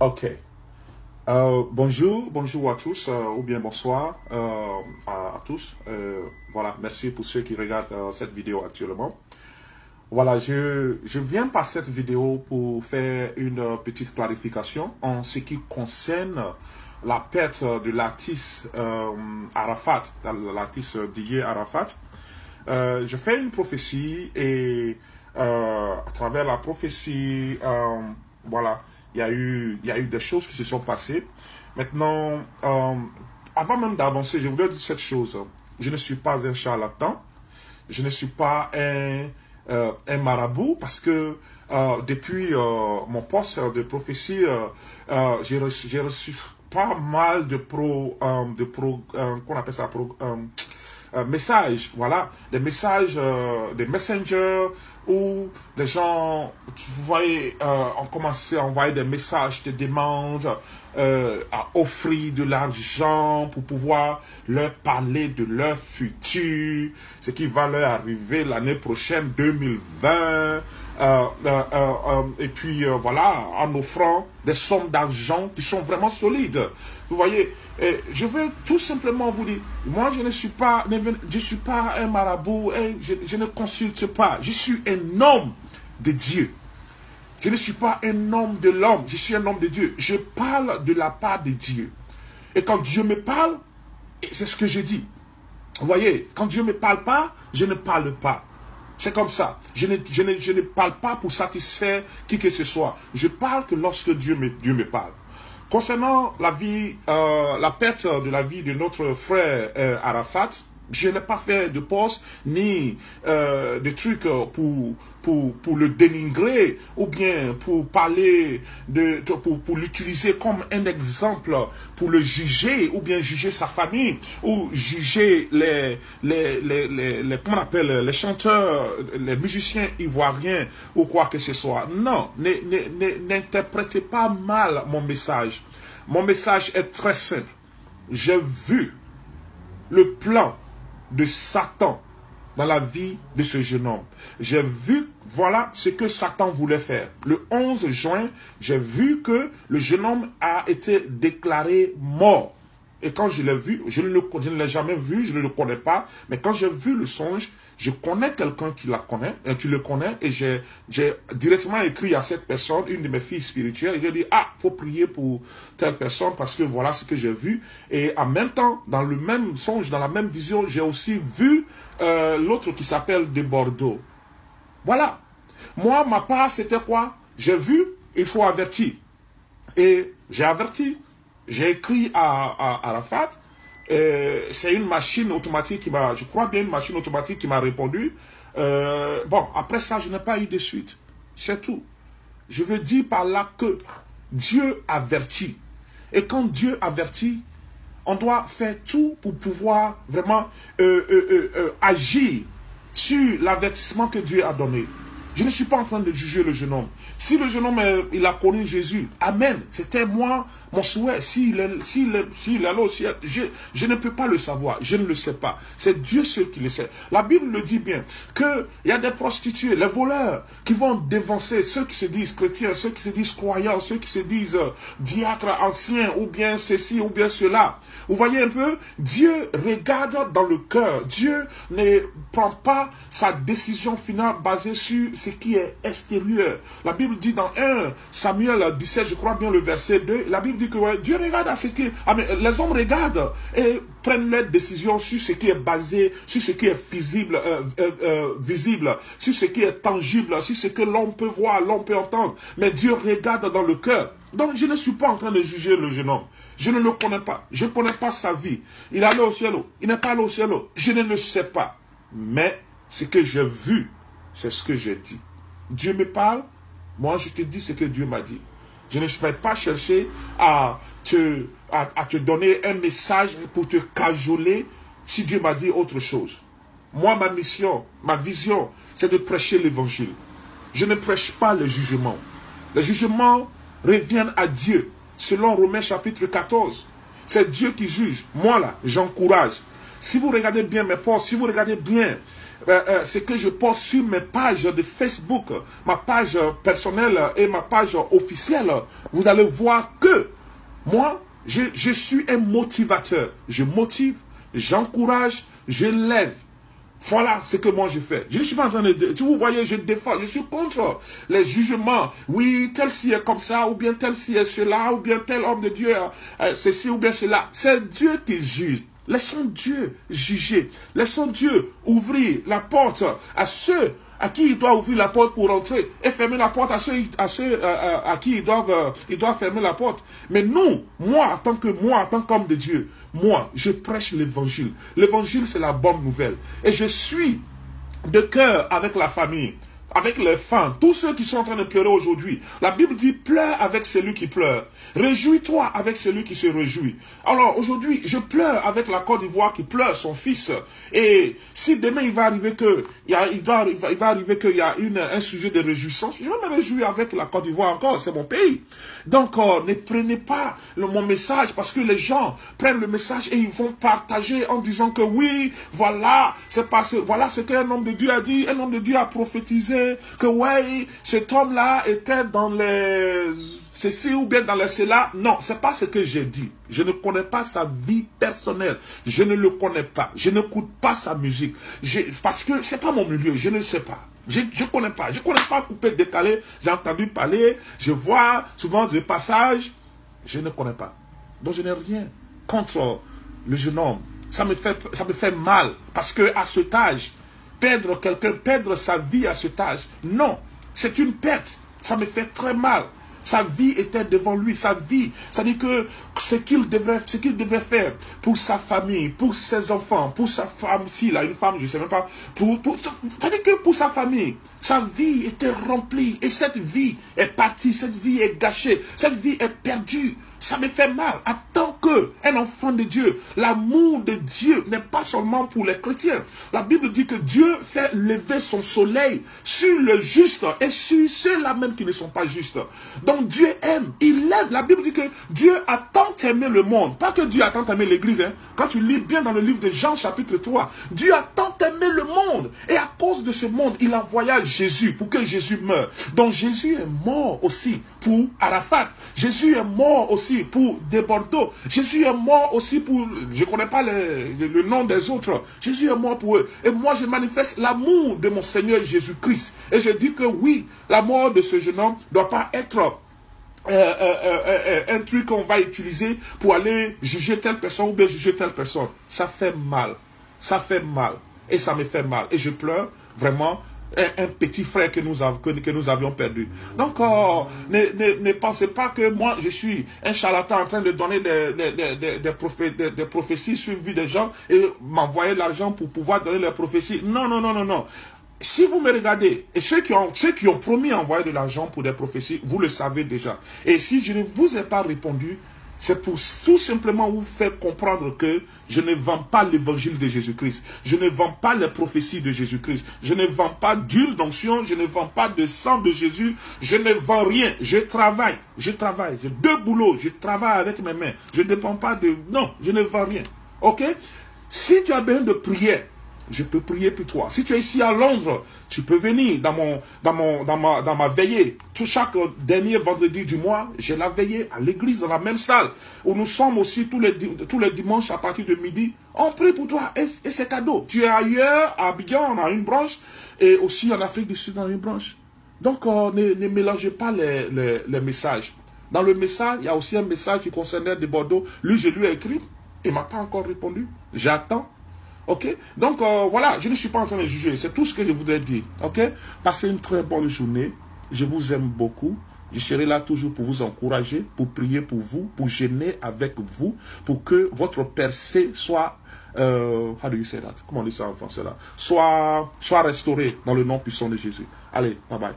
Ok. Bonjour à tous, ou bien bonsoir à tous. Voilà, merci pour ceux qui regardent cette vidéo actuellement. Voilà, je viens par cette vidéo pour faire une petite clarification en ce qui concerne la perte de l'artiste Arafat, l'artiste Didier Arafat. Je fais une prophétie et à travers la prophétie, voilà, il y a eu des choses qui se sont passées. Maintenant, avant même d'avancer, je voudrais dire cette chose. Je ne suis pas un charlatan. Je ne suis pas un marabout parce que depuis mon poste de prophétie, j'ai reçu pas mal de qu'on appelle ça, messages, voilà, des messages, des messengers où des gens, vous voyez, ont commencé à envoyer des messages, des demandes, à offrir de l'argent pour pouvoir leur parler de leur futur, ce qui va leur arriver l'année prochaine, 2020, et puis voilà, en offrant des sommes d'argent qui sont vraiment solides. Vous voyez, je veux tout simplement vous dire, moi je ne suis pas un marabout, je ne consulte pas, je suis un homme de Dieu. Je ne suis pas un homme de l'homme, je suis un homme de Dieu. Je parle de la part de Dieu. Et quand Dieu me parle, c'est ce que je dis. Vous voyez, quand Dieu ne me parle pas, je ne parle pas. C'est comme ça. Je ne parle pas pour satisfaire qui que ce soit. Je parle que lorsque Dieu me parle. Concernant la vie, la perte de la vie de notre frère Arafat, je n'ai pas fait de poste ni de trucs pour le dénigrer ou bien pour parler pour l'utiliser comme un exemple pour le juger ou bien juger sa famille ou juger comment on appelle, les chanteurs, les musiciens ivoiriens ou quoi que ce soit. Non, n'interprétez pas mal mon message. Mon message est très simple. J'ai vu le plan de Satan dans la vie de ce jeune homme. J'ai vu, voilà ce que Satan voulait faire. Le 11 juin, j'ai vu que le jeune homme a été déclaré mort. Et quand je l'ai vu, je ne l'ai jamais vu, je ne le connais pas, mais quand j'ai vu le songe, je connais quelqu'un qui le connaît, et j'ai directement écrit à cette personne, une de mes filles spirituelles, et j'ai dit, ah, faut prier pour telle personne, parce que voilà ce que j'ai vu. Et en même temps, dans le même songe, dans la même vision, j'ai aussi vu l'autre qui s'appelle de Bordeaux. Voilà. Moi, ma part, c'était quoi? J'ai vu, il faut avertir. Et j'ai averti. J'ai écrit à Arafat. C'est une machine automatique qui m'a, je crois bien une machine automatique qui m'a répondu. Bon, après ça, je n'ai pas eu de suite. C'est tout. Je veux dire par là que Dieu avertit. Et quand Dieu avertit, on doit faire tout pour pouvoir vraiment agir sur l'avertissement que Dieu a donné. Je ne suis pas en train de juger le jeune homme. Si le jeune homme, il a connu Jésus, amen. C'était moi, mon souhait. S'il est là au ciel, je ne peux pas le savoir. Je ne le sais pas. C'est Dieu seul qui le sait. La Bible le dit bien, qu'il y a des prostituées, les voleurs, qui vont dévancer ceux qui se disent chrétiens, ceux qui se disent croyants, ceux qui se disent diacres anciens, ou bien ceci, ou bien cela. Vous voyez un peu, Dieu regarde dans le cœur. Dieu ne prend pas sa décision finale basée sur ce qui est extérieur. La Bible dit dans 1 Samuel 17, je crois bien le verset 2, la Bible dit que ouais, Dieu regarde à ce qui... les hommes regardent et prennent leurs décisions sur ce qui est basé, sur ce qui est visible, sur ce qui est tangible, sur ce que l'on peut voir, l'on peut entendre. Mais Dieu regarde dans le cœur. Donc je ne suis pas en train de juger le jeune homme. Je ne le connais pas. Je ne connais pas sa vie. Il est allé au ciel. Il n'est pas allé au ciel. Je ne le sais pas. Mais ce que j'ai vu, c'est ce que j'ai dit. Dieu me parle, moi je te dis ce que Dieu m'a dit. Je ne vais pas chercher à te donner un message pour te cajoler si Dieu m'a dit autre chose. Moi, ma mission, ma vision, c'est de prêcher l'évangile. Je ne prêche pas le jugement. Les jugements reviennent à Dieu, selon Romains chapitre 14. C'est Dieu qui juge. Moi là, j'encourage. Si vous regardez bien mes posts, si vous regardez bien ce que je poste sur mes pages de Facebook, ma page personnelle et ma page officielle, vous allez voir que moi, je suis un motivateur. Je motive, j'encourage, je lève. Voilà ce que moi je fais. Je ne suis pas en train de... Si vous voyez, je défends, je suis contre les jugements. Oui, tel ci est comme ça, ou bien tel ci est cela, ou bien tel homme de Dieu, ceci ou bien cela. C'est Dieu qui juge. Laissons Dieu juger. Laissons Dieu ouvrir la porte à ceux à qui il doit ouvrir la porte pour entrer et fermer la porte à ceux à qui il doit fermer la porte. Mais nous, moi, en tant qu'homme de Dieu, moi, je prêche l'évangile. L'évangile, c'est la bonne nouvelle. Et je suis de cœur avec la famille, avec les femmes, tous ceux qui sont en train de pleurer aujourd'hui. La Bible dit, pleure avec celui qui pleure. Réjouis-toi avec celui qui se réjouit. Alors aujourd'hui, je pleure avec la Côte d'Ivoire qui pleure son fils. Et si demain il va arriver qu'il y a un sujet de réjouissance, je vais me réjouir avec la Côte d'Ivoire encore, c'est mon pays. Donc ne prenez pas mon message parce que les gens prennent le message et ils vont partager en disant que oui, voilà, voilà ce qu'un homme de Dieu a dit, un homme de Dieu a prophétisé, que ouais, cet homme-là était dans les... ceci ou bien dans les cela. Non, c'est pas ce que j'ai dit. Je ne connais pas sa vie personnelle. Je ne le connais pas. Je n'écoute pas sa musique. Parce que c'est pas mon milieu. Je ne sais pas. Je connais pas. Je connais pas coupé, décalé. J'ai entendu parler. Je vois souvent des passages. Je ne connais pas. Donc je n'ai rien contre le jeune homme. Ça me fait mal. Parce que à cet âge, perdre quelqu'un, perdre sa vie à cet âge, non, c'est une perte. Ça me fait très mal. Sa vie était devant lui, sa vie. Ça dit que ce qu'il devrait faire pour sa famille, pour ses enfants, pour sa femme, s'il a une femme, je ne sais même pas, ça dit que pour sa famille, sa vie était remplie et cette vie est partie, cette vie est gâchée, cette vie est perdue. Ça me fait mal. En tant qu'un enfant de Dieu, l'amour de Dieu n'est pas seulement pour les chrétiens. La Bible dit que Dieu fait lever son soleil sur le juste et sur ceux-là même qui ne sont pas justes. Donc Dieu aime, il aime. La Bible dit que Dieu a tant aimé le monde. Pas que Dieu a tant aimé l'église. Quand tu lis bien dans le livre de Jean chapitre 3, Dieu a tant aimé le monde. Et à cause de ce monde, il envoya Jésus pour que Jésus meure. Donc Jésus est mort aussi pour Arafat. Jésus est mort aussi pour Desbordeaux. Jésus est mort aussi pour... Je ne connais pas le nom des autres. Jésus est mort pour eux. Et moi, je manifeste l'amour de mon Seigneur Jésus-Christ. Et je dis que oui, la mort de ce jeune homme ne doit pas être un truc qu'on va utiliser pour aller juger telle personne ou bien juger telle personne. Ça fait mal. Ça fait mal. Et ça me fait mal. Et je pleure vraiment un petit frère que nous avions perdu. Donc, ne pensez pas que moi, je suis un charlatan en train de donner des prophéties sur la vie des gens et m'envoyer l'argent pour pouvoir donner les prophéties. Non, non, non, non, non. Si vous me regardez, et ceux qui ont promis à envoyer de l'argent pour des prophéties, vous le savez déjà. Et si je ne vous ai pas répondu, c'est pour tout simplement vous faire comprendre que je ne vends pas l'évangile de Jésus-Christ. Je ne vends pas les prophéties de Jésus-Christ. Je ne vends pas d'huile d'onction. Je ne vends pas de sang de Jésus. Je ne vends rien. Je travaille. Je travaille. J'ai 2 boulots. Je travaille avec mes mains. Je ne dépends pas de... Non, je ne vends rien. Ok? Si tu as besoin de prière, je peux prier pour toi. Si tu es ici à Londres, tu peux venir dans ma veillée. Chaque dernier vendredi du mois, j'ai la veillée à l'église, dans la même salle, où nous sommes aussi tous les dimanches à partir de midi. On prie pour toi et c'est cadeau. Tu es ailleurs, à Abidjan, on a une branche, et aussi en Afrique du Sud, on a une branche. Donc, ne mélangez pas les messages. Dans le message, il y a aussi un message qui concernait de Bordeaux. Lui, je lui ai écrit, il ne m'a pas encore répondu. J'attends. Ok, donc voilà, je ne suis pas en train de juger, c'est tout ce que je voudrais dire. Ok, passez une très bonne journée, je vous aime beaucoup, je serai là toujours pour vous encourager, pour prier pour vous, pour gêner avec vous, pour que votre percée soit, how do you say that? Comment on dit ça en français là? Soit restaurée dans le nom puissant de Jésus. Allez, bye bye.